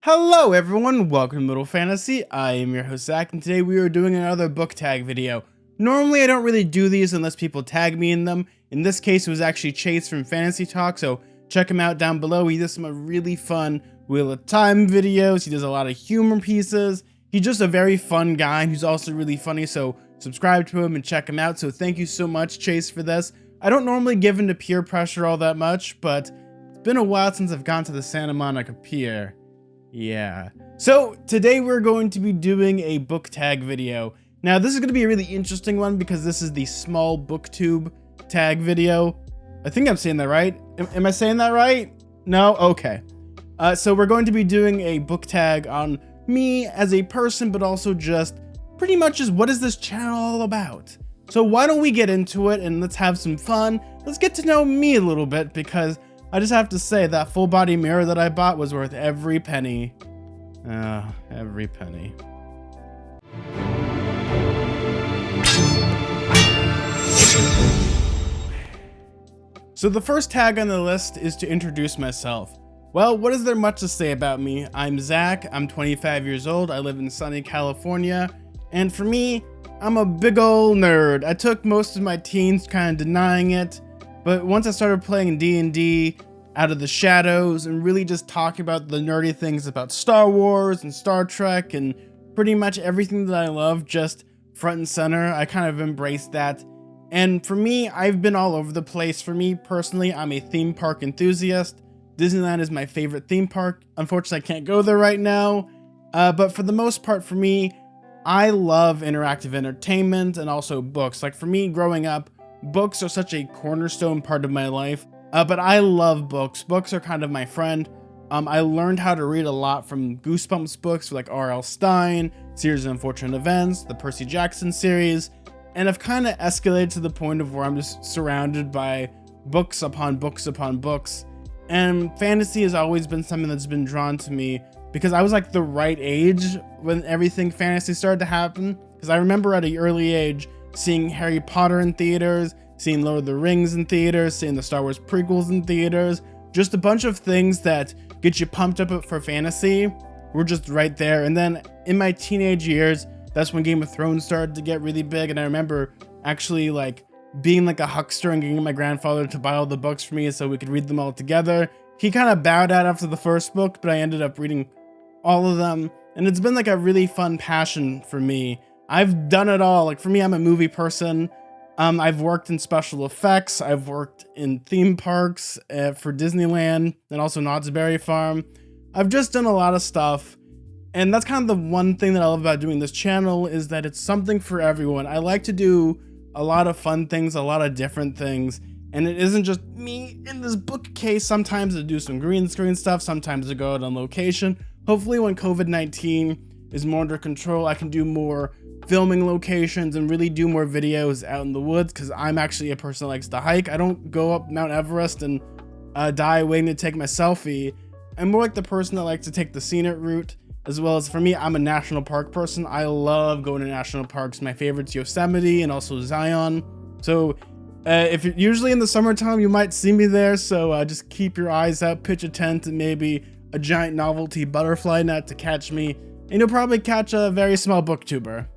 Hello everyone, welcome to Middle Fantasy. I am your host Zach, and today we are doing another book tag video. Normally I don't really do these unless people tag me in them. In this case it was actually Chase from Fantasy Talk, so check him out down below. He does some really fun Wheel of Time videos, he does a lot of humor pieces. He's just a very fun guy and he's also really funny, so subscribe to him and check him out. So thank you so much, Chase, for this. I don't normally give into peer pressure all that much, but it's been a while since I've gone to the Santa Monica Pier. Yeah. So today we're going to be doing a book tag video. Now this is going to be a really interesting one because this is the small booktube tag video. I think I'm saying that right. Am I saying that right? No? Okay. So we're going to be doing a book tag on me as a person, but also just pretty much just what is this channel all about? So why don't we get into it and let's have some fun. Let's get to know me a little bit because I just have to say that full body mirror that I bought was worth every penny. Every penny. So the first tag on the list is to introduce myself. Well, what is there much to say about me? I'm Zach, I'm 25 years old, I live in sunny California, and for me, I'm a big ol' nerd. I took most of my teens kind of denying it, but once I started playing D&D Out of the Shadows and really just talking about the nerdy things about Star Wars and Star Trek and pretty much everything that I love just front and center, I kind of embraced that. And for me, I've been all over the place. For me personally, I'm a theme park enthusiast. Disneyland is my favorite theme park. Unfortunately, I can't go there right now. But for the most part, for me, I love interactive entertainment and also books. Like for me, growing up, books are such a cornerstone part of my life. But I love books. Books are kind of my friend. I learned how to read a lot from Goosebumps books like R.L. Stine, Series of Unfortunate Events, the Percy Jackson series, and I've kind of escalated to the point of where I'm just surrounded by books upon books upon books. And fantasy has always been something that's been drawn to me because I was like the right age when everything fantasy started to happen. Because I remember at an early age seeing Harry Potter in theaters, seeing Lord of the Rings in theaters, seeing the Star Wars prequels in theaters, just a bunch of things that get you pumped up for fantasy were just right there. And then in my teenage years, that's when Game of Thrones started to get really big. And I remember actually like being like a huckster and getting my grandfather to buy all the books for me so we could read them all together. He kind of bowed out after the first book, but I ended up reading all of them. And it's been like a really fun passion for me. I've done it all. Like for me, I'm a movie person. I've worked in special effects, I've worked in theme parks for Disneyland and also Knott's Berry Farm. I've just done a lot of stuff, and that's kind of the one thing that I love about doing this channel is that it's something for everyone. I like to do a lot of fun things, a lot of different things, and it isn't just me in this bookcase. Sometimes I do some green screen stuff, sometimes I go out on location. Hopefully when COVID-19 is more under control, I can do more filming locations and really do more videos out in the woods because I'm actually a person that likes to hike. I don't go up Mount Everest and die waiting to take my selfie. I'm more like the person that likes to take the scenic route, as well as for me, I'm a national park person. I love going to national parks. My favorite's Yosemite and also Zion. So if you're usually in the summertime, you might see me there. So just keep your eyes out, pitch a tent and maybe a giant novelty butterfly net to catch me. And you'll probably catch a very small booktuber.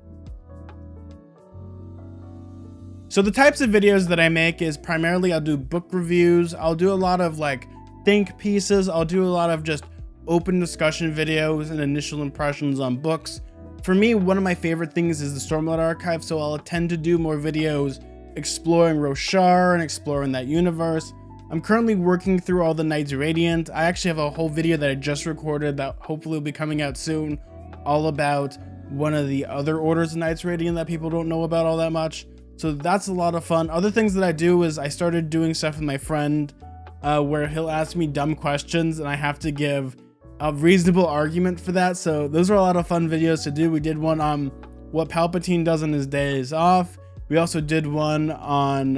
So the types of videos that I make is primarily I'll do book reviews, I'll do a lot of like think pieces, I'll do a lot of just open discussion videos and initial impressions on books. For me, one of my favorite things is the Stormlight Archive, so I'll tend to do more videos exploring Roshar and exploring that universe. I'm currently working through all the Knights Radiant. I actually have a whole video that I just recorded that hopefully will be coming out soon, all about one of the other orders of Knights Radiant that people don't know about all that much. So that's a lot of fun. Other things that I do is I started doing stuff with my friend where he'll ask me dumb questions and I have to give a reasonable argument for that. So those are a lot of fun videos to do. We did one on what Palpatine does on his days off. We also did one on,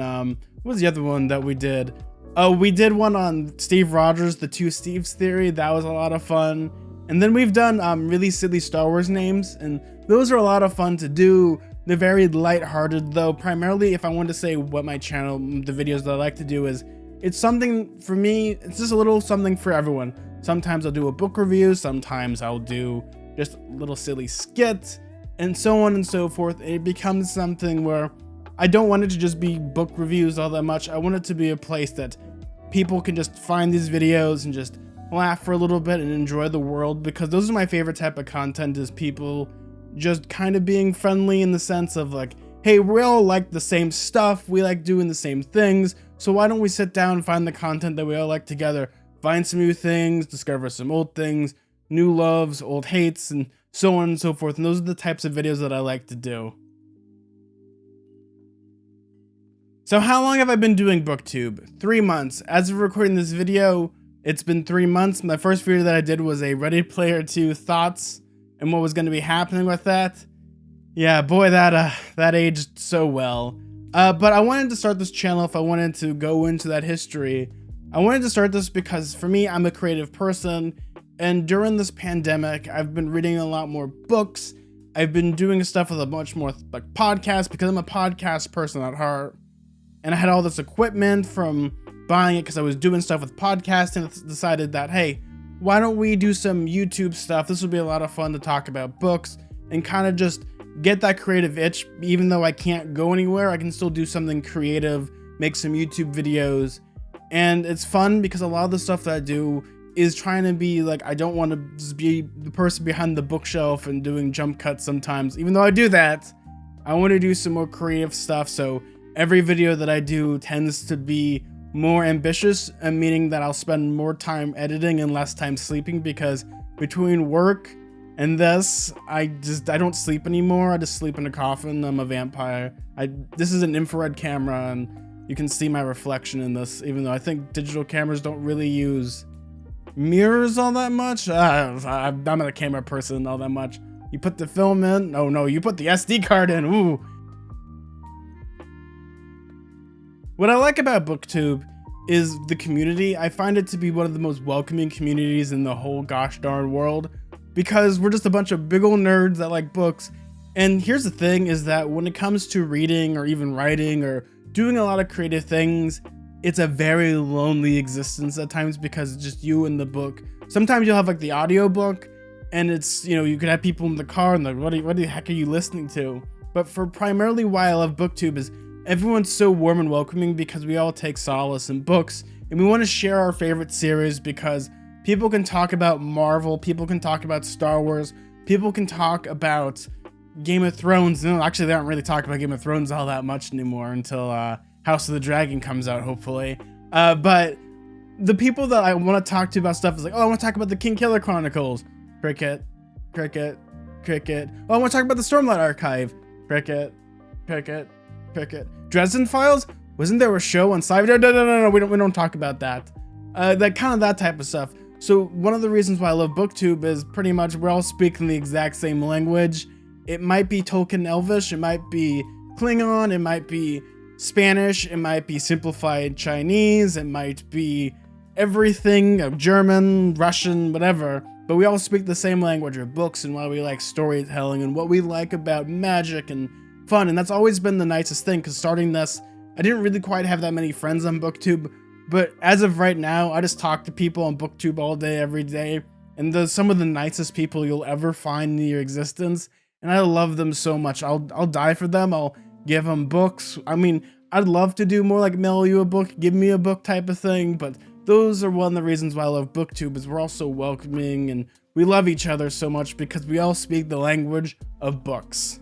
what was the other one that we did? Oh, we did one on Steve Rogers, the Two Steves theory. That was a lot of fun. And then we've done really silly Star Wars names, and those are a lot of fun to do. They're very lighthearted though. Primarily, if I want to say what my channel, the videos that I like to do is, it's something for me, it's just a little something for everyone. Sometimes I'll do a book review, sometimes I'll do just little silly skits, and so on and so forth. It becomes something where I don't want it to just be book reviews all that much. I want it to be a place that people can just find these videos and just laugh for a little bit and enjoy the world, because those are my favorite type of content, is people just kind of being friendly in the sense of like, hey, we all like the same stuff, we like doing the same things, so why don't we sit down and find the content that we all like together, find some new things, discover some old things, new loves, old hates, and so on and so forth. And those are the types of videos that I like to do. So how long have I been doing Booktube? 3 months. As of recording this video, it's been 3 months. My first video that I did was a Ready Player 2 thoughts and what was going to be happening with that. Yeah, boy, that aged so well. But I wanted to start this channel if I wanted to go into that history. I wanted to start this because for me, I'm a creative person, and during this pandemic, I've been reading a lot more books. I've been doing stuff with a much more like podcasts, because I'm a podcast person at heart. And I had all this equipment from buying it because I was doing stuff with podcasting, and decided that, hey, why don't we do some YouTube stuff? This would be a lot of fun to talk about books and kind of just get that creative itch. Even though I can't go anywhere, I can still do something creative, make some YouTube videos. And it's fun because a lot of the stuff that I do is trying to be like, I don't want to just be the person behind the bookshelf and doing jump cuts sometimes. Even though I do that, I want to do some more creative stuff. So every video that I do tends to be more ambitious, and meaning that I'll spend more time editing and less time sleeping, because between work and this, I don't sleep anymore. I just sleep in a coffin. I'm a vampire. This is an infrared camera, and you can see my reflection in this, even though I think digital cameras don't really use mirrors all that much. I'm not a camera person all that much. You put the film in. Oh no, you put the SD card in. Ooh. What I like about Booktube is the community. I find it to be one of the most welcoming communities in the whole gosh darn world, because we're just a bunch of big old nerds that like books. And here's the thing, is that when it comes to reading or even writing or doing a lot of creative things, it's a very lonely existence at times, because it's just you and the book. Sometimes you'll have like the audio book, and it's, you know, you could have people in the car and like, what the heck are you listening to? But for primarily why I love Booktube is everyone's so warm and welcoming, because we all take solace in books, and we want to share our favorite series, because people can talk about Marvel, people can talk about Star Wars, people can talk about Game of Thrones. No, actually, they don't really talk about Game of Thrones all that much anymore until House of the Dragon comes out, hopefully. But the people that I want to talk to about stuff is like, oh, I want to talk about the King Killer Chronicles. Cricket, cricket, cricket. Oh, I want to talk about the Stormlight Archive. Cricket, cricket, cricket. Dresden Files? Wasn't there a show on Sci-Fi? No, we don't talk about that. That type of stuff. So one of the reasons why I love Booktube is pretty much we're all speaking the exact same language. It might be Tolkien Elvish, it might be Klingon, it might be Spanish, it might be simplified Chinese, it might be everything, German, Russian, whatever. But we all speak the same language of books, and why we like storytelling, and what we like about magic and fun. And that's always been the nicest thing, because starting this, I didn't really quite have that many friends on Booktube. But as of right now, I just talk to people on Booktube all day, every day. And they're some of the nicest people you'll ever find in your existence. And I love them so much. I'll die for them. I'll give them books. I mean, I'd love to do more like mail you a book, give me a book type of thing. But those are one of the reasons why I love Booktube, is we're all so welcoming and we love each other so much, because we all speak the language of books.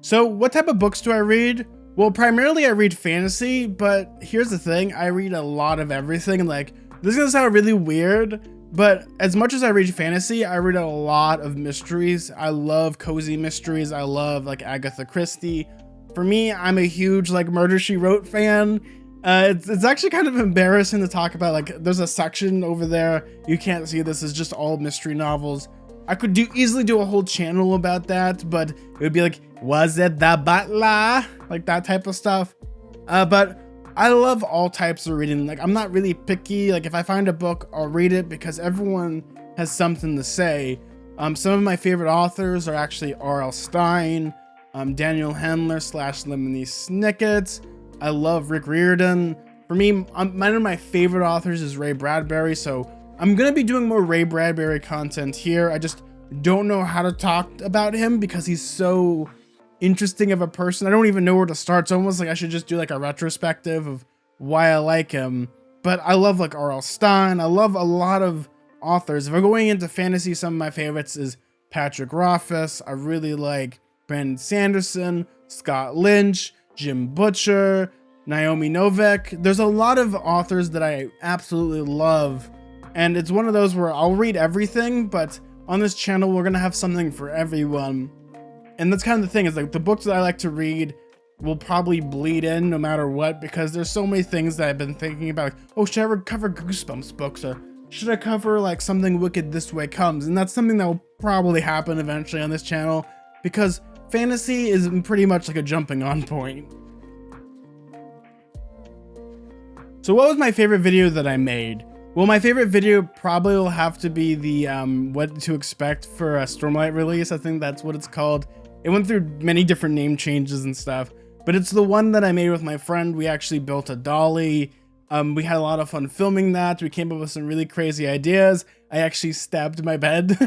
So what type of books do I read? Well, primarily I read fantasy, but here's the thing, I read a lot of everything. Like, this is gonna sound really weird, but as much as I read fantasy, I read a lot of mysteries. I love cozy mysteries. I love like Agatha Christie. For me, I'm a huge like Murder, She Wrote fan. It's actually kind of embarrassing to talk about. Like, there's a section over there, you can't see this, is just all mystery novels. I could easily do a whole channel about that, but it would be like, was it the butler? Like that type of stuff. But I love all types of reading. Like, I'm not really picky. Like, if I find a book, I'll read it, because everyone has something to say. Some of my favorite authors are actually R.L. Stine, Daniel Handler / Lemony Snicket. I love Rick Riordan. For me, one of my favorite authors is Ray Bradbury, so I'm gonna be doing more Ray Bradbury content here. I just don't know how to talk about him because he's so interesting of a person. I don't even know where to start. It's almost like I should just do like a retrospective of why I like him. But I love like R.L. Stine. I love a lot of authors. If I'm going into fantasy, some of my favorites is Patrick Rothfuss. I really like Brandon Sanderson, Scott Lynch, Jim Butcher, Naomi Novik. There's a lot of authors that I absolutely love. And it's one of those where I'll read everything, but on this channel, we're gonna have something for everyone. And that's kind of the thing, is like the books that I like to read will probably bleed in no matter what, because there's so many things that I've been thinking about. Like, oh, should I ever cover Goosebumps books? Or should I cover like Something Wicked This Way Comes? And that's something that will probably happen eventually on this channel, because fantasy is pretty much like a jumping on point. So what was my favorite video that I made? Well, my favorite video probably will have to be the what to expect for a Stormlight release. I think that's what it's called. It went through many different name changes and stuff, but it's the one that I made with my friend. We actually built a dolly. We had a lot of fun filming that. We came up with some really crazy ideas. I actually stabbed my bed.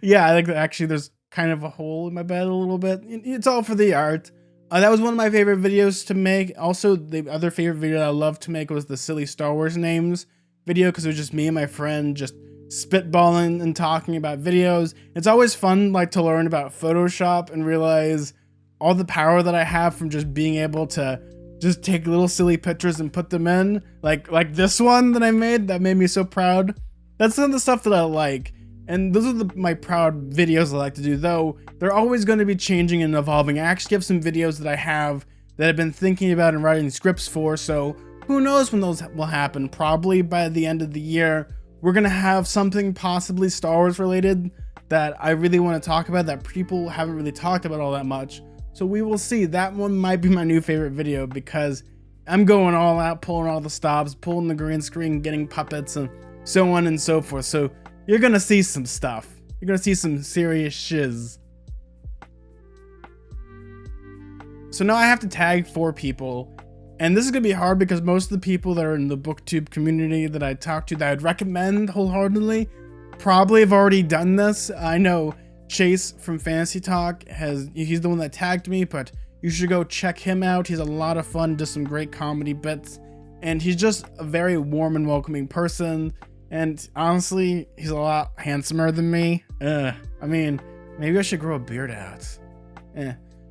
Yeah, I think actually there's kind of a hole in my bed a little bit. It's all for the art. That was one of my favorite videos to make. Also, the other favorite video that I loved to make was the silly Star Wars names video, because it was just me and my friend just spitballing and talking about videos. It's always fun like to learn about Photoshop and realize all the power that I have from just being able to just take little silly pictures and put them in, like this one that I made that made me so proud. That's some of the stuff that I like, and those are my proud videos I like to do, though they're always going to be changing and evolving. I actually have some videos that I have that I've been thinking about and writing scripts for, so who knows when those will happen. Probably by the end of the year, we're gonna have something possibly Star Wars related that I really want to talk about that people haven't really talked about all that much. So we will see. That one might be my new favorite video, because I'm going all out, pulling all the stops, pulling the green screen, getting puppets, and so on and so forth. So you're gonna see some stuff. You're gonna see some serious shiz. So now I have to tag 4 people. And this is gonna be hard because most of the people that are in the Booktube community that I talk to that I'd recommend wholeheartedly probably have already done this. I know Chase from Fantasy Talk he's the one that tagged me, but you should go check him out. He's a lot of fun, does some great comedy bits, and he's just a very warm and welcoming person. And honestly, he's a lot handsomer than me. I mean, maybe I should grow a beard out.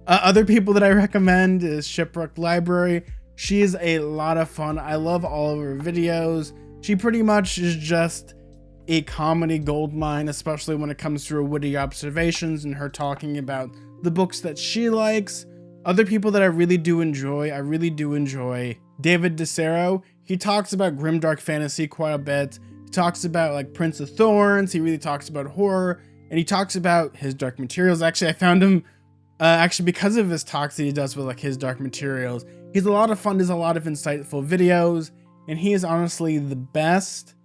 Other people that I recommend is Shipwrecked Library. She is a lot of fun. I love all of her videos. She pretty much is just a comedy goldmine, especially when it comes to her witty observations and her talking about the books that she likes. Other people that I really do enjoy David DeCero. He talks about grimdark fantasy quite a bit. He talks about like Prince of Thorns. He really talks about horror, and he talks about his Dark Materials. Actually, I found him actually because of his talks that he does with like his Dark Materials. He's a lot of fun, does a lot of insightful videos, and he is honestly the best.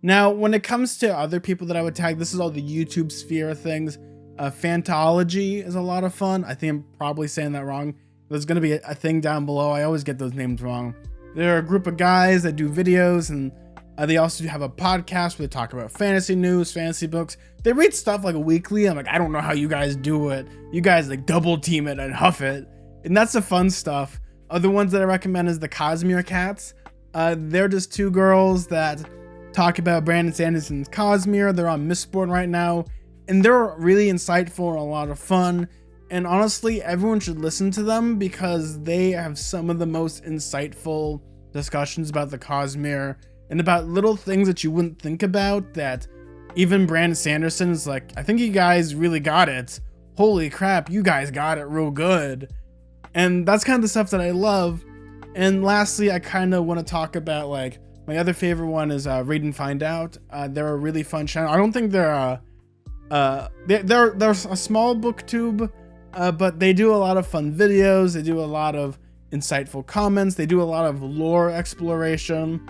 Now, when it comes to other people that I would tag, this is all the YouTube sphere of things. Fantology is a lot of fun. I think I'm probably saying that wrong. There's going to be a thing down below. I always get those names wrong. They're a group of guys that do videos, and they also have a podcast where they talk about fantasy news, fantasy books. They read stuff like weekly. I'm like, I don't know how you guys do it. You guys like double team it and huff it. And that's the fun stuff. Other ones that I recommend is the Cosmere Cats. They're just 2 girls that talk about Brandon Sanderson's Cosmere. They're on Mistborn right now, and they're really insightful and a lot of fun. And honestly, everyone should listen to them because they have some of the most insightful discussions about the Cosmere and about little things that you wouldn't think about, that even Brandon Sanderson is like, I think you guys really got it. Holy crap, you guys got it real good. And that's kind of the stuff that I love. And lastly, I kind of want to talk about like my other favorite one is Read and Find Out. They're a really fun channel. I don't think they're a small booktube, but they do a lot of fun videos. They do a lot of insightful comments. They do a lot of lore exploration.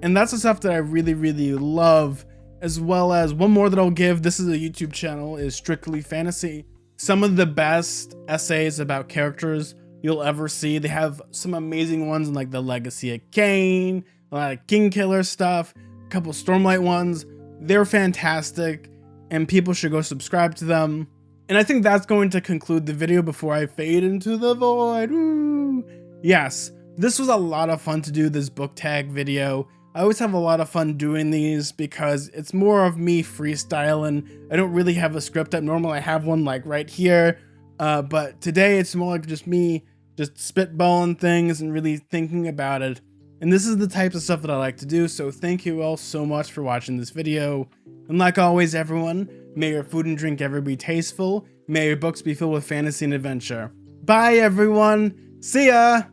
And that's the stuff that I really, really love. As well as one more that I'll give, this is a YouTube channel, is Strictly Fantasy. Some of the best essays about characters you'll ever see. They have some amazing ones in like the Legacy of Kain, a lot of King Killer stuff, a couple Stormlight ones. They're fantastic and people should go subscribe to them. And I think that's going to conclude the video before I fade into the void. Woo! Yes, this was a lot of fun to do, this book tag video. I always have a lot of fun doing these because it's more of me freestyling. I don't really have a script up. Normally I have one like right here, but today it's more like just me just spitballing things and really thinking about it. And this is the types of stuff that I like to do, so thank you all so much for watching this video. And like always, everyone, may your food and drink ever be tasteful. May your books be filled with fantasy and adventure. Bye, everyone. See ya!